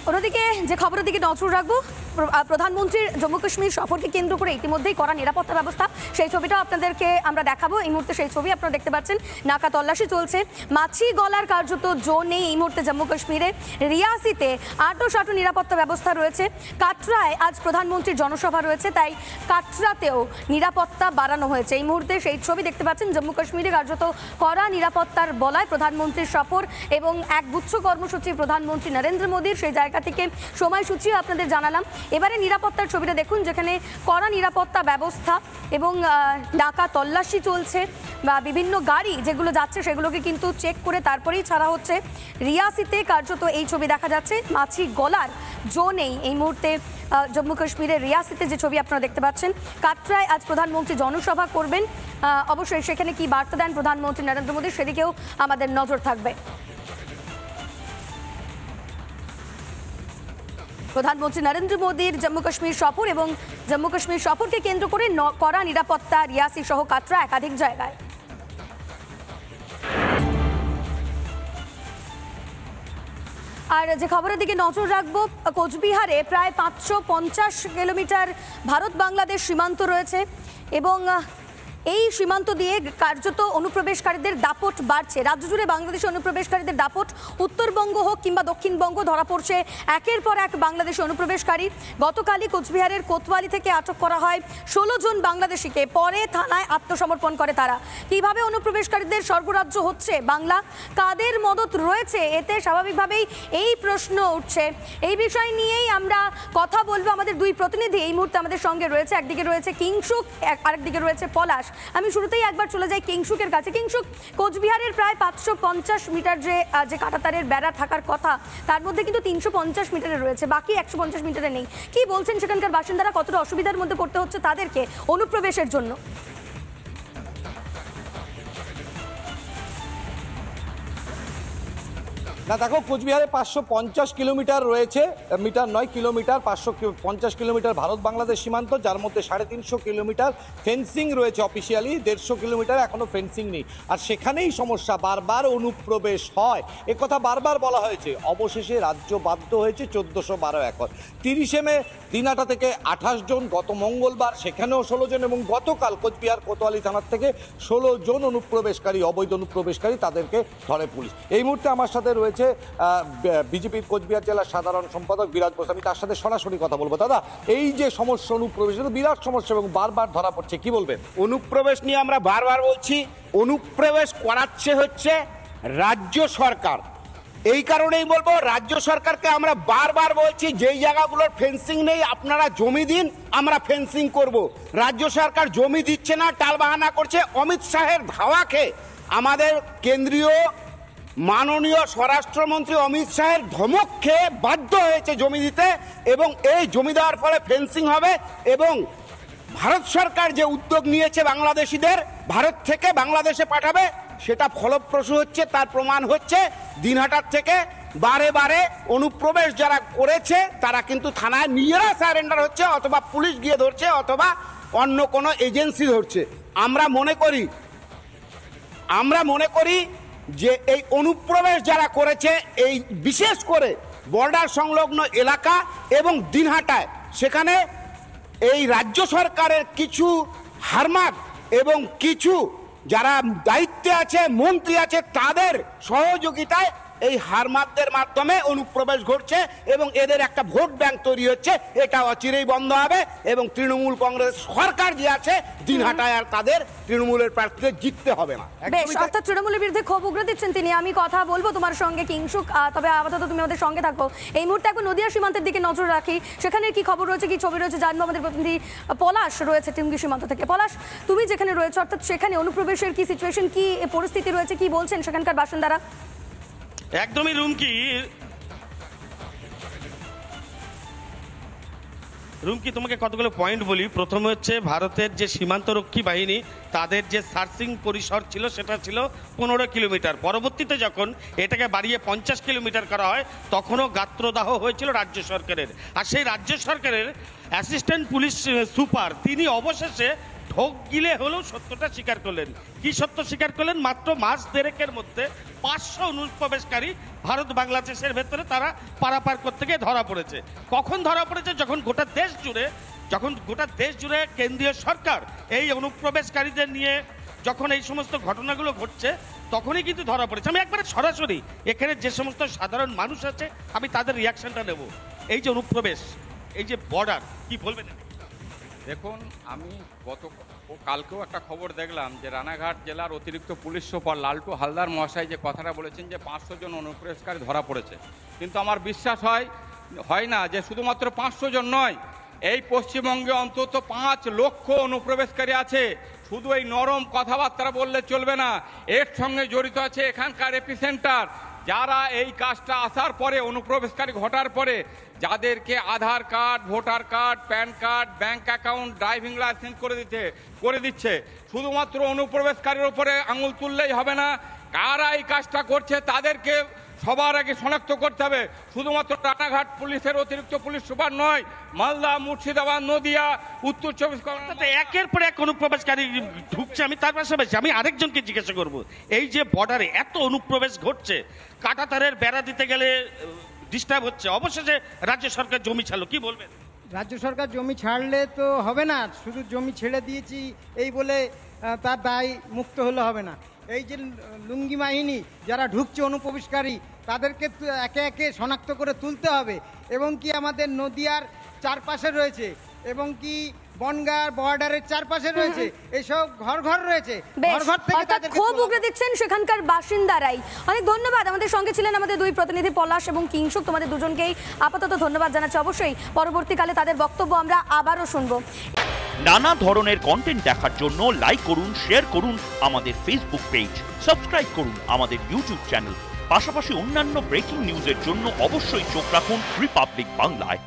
অন্যদিকে যে খবরের দিকে নজর রাখবো, প্রধানমন্ত্রীর জম্মু কাশ্মীর সফরকে কেন্দ্র করে ইতিমধ্যেই করা নিরাপত্তা ব্যবস্থা, সেই ছবিটা আপনাদেরকে আমরা দেখাবো। এই মুহূর্তে সেই ছবি আপনারা দেখতে পাচ্ছেন। নাকা তল্লাশি চলছে, মাছি গলার কার্যত জো নেই এই মুহূর্তে জম্মু কাশ্মীরে। রিয়াসিতে আঁটো নিরাপত্তা ব্যবস্থা রয়েছে। কাটরায় আজ প্রধানমন্ত্রীর জনসভা রয়েছে, তাই কাটরাতেও নিরাপত্তা বাড়ানো হয়েছে। এই মুহূর্তে সেই ছবি দেখতে পাচ্ছেন। জম্মু কাশ্মীরে কার্যত কড়া নিরাপত্তার বলয় প্রধানমন্ত্রীর সফর এবং একগুচ্ছ কর্মসূচি প্রধানমন্ত্রী নরেন্দ্র মোদীর, সেই জায়গা থেকে সময়সূচিও আপনাদের জানালাম। এবারে নিরাপত্তার ছবিটা দেখুন, যেখানে কড়া নিরাপত্তা ব্যবস্থা এবং নাকা তল্লাশি চলছে বা বিভিন্ন গাড়ি যেগুলো যাচ্ছে সেগুলোকে কিন্তু চেক করে তারপরেই ছাড়া হচ্ছে। রিয়াসিতে কার্যত এই ছবি দেখা যাচ্ছে, মাছি গলার জো নেই এই মুহূর্তে জম্মু কাশ্মীরের রিয়াসিতে যে ছবি আপনারা দেখতে পাচ্ছেন। কাটরায় আজ প্রধানমন্ত্রী জনসভা করবেন, অবশ্যই সেখানে কি বার্তা দেন প্রধানমন্ত্রী নরেন্দ্র মোদী সেদিকেও আমাদের নজর থাকবে। প্রধানমন্ত্রী নরেন্দ্র মোদীর জম্মু কাশ্মীর সফর এবং জম্মু কাশ্মীর সফরকে কেন্দ্র করে কড়া নিরাপত্তা রিয়াসি সহ কাটরা একাধিক জায়গায়। আর যে খবরের দিকে নজর রাখবো, কোচবিহারে প্রায় 550 কিলোমিটার ভারত বাংলাদেশ সীমান্ত রয়েছে এবং এই সীমান্ত দিয়ে কার্যত অনুপ্রবেশকারীদের দাপট বাড়ছে। রাজ্য জুড়ে বাংলাদেশি অনুপ্রবেশকারীদের দাপট, উত্তরবঙ্গ হোক কিংবা দক্ষিণবঙ্গ, ধরা পড়ছে একের পর এক বাংলাদেশি অনুপ্রবেশকারী। গতকালই কোচবিহারের কোতোয়ালি থেকে আটক করা হয় 16 জন বাংলাদেশিকে, পরে থানায় আত্মসমর্পণ করে তারা। কিভাবে অনুপ্রবেশকারীদের স্বর্গরাজ্য হচ্ছে বাংলা, কাদের মদত রয়েছে এতে, স্বাভাবিকভাবেই এই প্রশ্ন উঠছে। এই বিষয় নিয়েই আমরা কথা বলবো। আমাদের দুই প্রতিনিধি এই মুহূর্তে আমাদের সঙ্গে রয়েছে, একদিকে রয়েছে কিংসুক, আরেকদিকে রয়েছে পলাশ। আমি শুরুতেই একবার চলে যাই কিংসুকের কাছে। কিংসুক, কোচবিহারের প্রায় 550 মিটার যে কাঁটাতারের বেড়া থাকার কথা, তার মধ্যে কিন্তু 350 মিটারে রয়েছে, বাকি 150 মিটারে নেই। কি বলছেন সেখানকার বাসিন্দারা, কতটা অসুবিধার মধ্যে পড়তে হচ্ছে তাদেরকে অনুপ্রবেশের জন্য? না দেখো, কোচবিহারে 550 কিলোমিটার রয়েছে, মিটার নয় কিলোমিটার, 550 কিলোমিটার ভারত বাংলাদেশ সীমান্ত, যার মধ্যে 350 কিলোমিটার ফেন্সিং রয়েছে অফিসিয়ালি, 150 কিলোমিটার এখনো ফেন্সিং নেই। আর সেখানেই সমস্যা, বারবার অনুপ্রবেশ হয়, একথা বারবার বলা হয়েছে। অবশেষে রাজ্য বাধ্য হয়েছে 1412 একর। 30 মে দিনহাটা থেকে 28 জন, গত মঙ্গলবার সেখানেও 16 জন, এবং গতকাল কোচবিহার কোতোয়ালি থানার থেকে 16 জন অনুপ্রবেশকারী, অবৈধ অনুপ্রবেশকারী, তাদেরকে ধরে পুলিশ। এই মুহূর্তে আমার সাথে রয়েছে বিজেপির কোচবিহার জেলার সাধারণ সম্পাদক বিরাজ বোস, আমি তার সাথে সরাসরি কথা বলবো। দাদা, এই যে সমস্যা অনুপ্রবেশ, বিরাট সমস্যা এবং বারবার ধরা পড়ছে, কি বলবেন? অনুপ্রবেশ নিয়ে আমরা বারবার বলছি, অনুপ্রবেশ করাচ্ছে হচ্ছে রাজ্য সরকার। এই কারণেই বলবো, রাজ্য সরকারকে আমরা বারবার বলছি, যেই জায়গাগুলোর ফেন্সিং নেই আপনারা জমি দিন, আমরা ফেন্সিং করব। রাজ্য সরকার জমি দিচ্ছে না, টালবাহানা করছে। অমিত শাহের ধাওয়া খেয়ে আমাদের কেন্দ্রীয় মাননীয় স্বরাষ্ট্রমন্ত্রী অমিত শাহের ধমক খেয়ে বাধ্য হয়েছে জমি দিতে, এবং এই জমি দেওয়ার ফলে ফেন্সিং হবে। এবং ভারত সরকার যে উদ্যোগ নিয়েছে বাংলাদেশিদের ভারত থেকে বাংলাদেশে পাঠাবে, সেটা ফলপ্রসূ হচ্ছে। তার প্রমাণ হচ্ছে দিনহাটার থেকে বারে অনুপ্রবেশ যারা করেছে তারা কিন্তু থানায় নিজেরা সারেন্ডার হচ্ছে, অথবা পুলিশ গিয়ে ধরছে, অথবা অন্য কোনো এজেন্সি ধরছে। আমরা মনে করি যে এই অনুপ্রবেশ যারা করেছে, এই বিশেষ করে বর্ডার সংলগ্ন এলাকা এবং দিনহাটায়, সেখানে এই রাজ্য সরকারের কিছু হারমাত এবং কিছু যারা দায়িত্বে আছে, মন্ত্রী আছে, তাদের সহযোগিতায় এই হারমাতদের মাধ্যমে অনুপ্রবেশ ঘটছে এবং এদের একটা ভোট ব্যাংক তৈরি হচ্ছে। এটা অচিরেই বন্ধ হবে এবং তৃণমূল কংগ্রেস সরকার যে আছে দিনহাটায় আর তাদের তৃণমূলের প্রার্থীদের জিততে হবে না। বেশ, অর্থাৎ তৃণমূলের বিরুদ্ধে ক্ষোভ উগরে দিচ্ছেন তিনি। আমি কথা বলবো তোমার সঙ্গে কিংসুক, তবে আপাতত তুমি আমাদের সঙ্গে থাকো। এই মুহূর্তে একবার নদিয়া সীমান্তের দিকে নজর রাখি, সেখানে কি খবর রয়েছে, কি ছবি রয়েছে জানবো। আমাদের প্রতিনিধি পলাশ রয়েছে টুঙ্গি সীমান্ত থেকে। পলাশ, তুমি যেখানে রয়েছে, অর্থাৎ সেখানে অনুপ্রবেশের কি সিচুয়েশন, কি পরিস্থিতি রয়েছে, কি বলছেন সেখানকার বাসিন্দারা? একদমই রুমকি, তোমাকে কতগুলো পয়েন্ট বলি। প্রথমে হচ্ছে ভারতের যে সীমান্তরক্ষী বাহিনী, তাদের যে সার্চিং পরিসর ছিল সেটা ছিল 15 কিলোমিটার। পরবর্তীতে যখন এটাকে বাড়িয়ে 50 কিলোমিটার করা হয়, তখনও গাত্রদাহ হয়েছিল রাজ্য সরকারের। আর সেই রাজ্য সরকারের অ্যাসিস্ট্যান্ট পুলিশ সুপার তিনি অবশেষে ঢোক গিলে হলেও সত্যটা স্বীকার করলেন। কি সত্য স্বীকার করলেন? মাত্র মাস দেড়েকের মধ্যে 500 অনুপ্রবেশকারী ভারত বাংলাদেশের ভেতরে তারা পারাপার করতে গিয়ে ধরা পড়েছে। কখন ধরা পড়েছে? যখন গোটা দেশ জুড়ে কেন্দ্রীয় সরকার এই অনুপ্রবেশকারীদের নিয়ে যখন এই সমস্ত ঘটনাগুলো ঘটছে, তখনই কিন্তু ধরা পড়েছে। আমি একবারে সরাসরি এখানে যে সমস্ত সাধারণ মানুষ আছে আমি তাদের রিয়াকশনটা নেব। এই যে অনুপ্রবেশ, এই যে বর্ডার, কি বলবেন? দেখুন, আমি কালকেও একটা খবর দেখলাম যে রানাঘাট জেলার অতিরিক্ত পুলিশ সুপার লালটু হালদার মহাশয় যে কথাটা বলেছেন যে 500 জন অনুপ্রবেশকারী ধরা পড়েছে, কিন্তু আমার বিশ্বাস হয় না যে শুধুমাত্র 500 জন নয়, এই পশ্চিমবঙ্গে অন্তত 5 লক্ষ অনুপ্রবেশকারী আছে। শুধু এই নরম কথাবার্তা বললে চলবে না, এর সঙ্গে জড়িত আছে এখানকার এপিসেন্টার, যারা এই কাজটা আসার পরে, অনুপ্রবেশকারী ঘটার পরে যাদেরকে Aadhaar card, voter card, PAN card, bank account, driving licence করে দিচ্ছে। শুধুমাত্র অনুপ্রবেশকারীর উপরে আঙুল তুললেই হবে না, কারা এই কাজটা করছে তাদেরকে সবার আগে শনাক্ত করতে হবে। শুধুমাত্র রানাঘাট পুলিশের অতিরিক্ত পুলিশ সুপার নয়, মালদা, মুর্শিদাবাদ, নদিয়া, উত্তর 24 পরগনা, একের পর এক অনুপ্রবেশকারী ঢুকছে। আমি তার পাশাপাশি আমি আরেকজনকে জিজ্ঞাসা করব, এই যে বর্ডারে এত অনুপ্রবেশ ঘটছে, কাঁটাতারের বেড়া দিতে গেলে ডিস্টার্ব হচ্ছে, অবশেষে রাজ্য সরকার জমি ছাড়লো, কি বলবেন? রাজ্য সরকার জমি ছাড়লে তো হবে না, শুধু জমি ছেড়ে দিয়েছি এই বলে তার দায় মুক্ত হলে হবে না। এই যে লুঙ্গি বাহিনী যারা ঢুকছে অনুপ্রবেশকারী, তাদেরকে একে একে শনাক্ত করে তুলতে হবে। এবং কি আমাদের নদিয়ার চারপাশে রয়েছে, এবং কি বনগাঁর বর্ডারের চারপাশে রয়েছে, এসব ঘর রয়েছে, ঘর থেকে তাদেরকে ক্ষোভ উগরে দিচ্ছেন সেখানকার বাসিন্দারাই। অনেক ধন্যবাদ। আমাদের সঙ্গে ছিলেন আমাদের দুই প্রতিনিধি পলাশ এবং কিংশুক। তোমাদের দুজনকেই আপাতত ধন্যবাদ জানাচ্ছি। অবশ্যই পরবর্তীকালে তাদের বক্তব্য আমরা আবারও শুনবো। নানা ধরনের কন্টেন্ট দেখার জন্য লাইক করুন, শেয়ার করুন আমাদের ফেসবুক পেজ, সাবস্ক্রাইব করুন আমাদের ইউটিউব চ্যানেল। পাশাপাশি অন্যান্য ব্রেকিং নিউজের জন্য অবশ্যই চোখ রাখুন রিপাবলিক বাংলায়।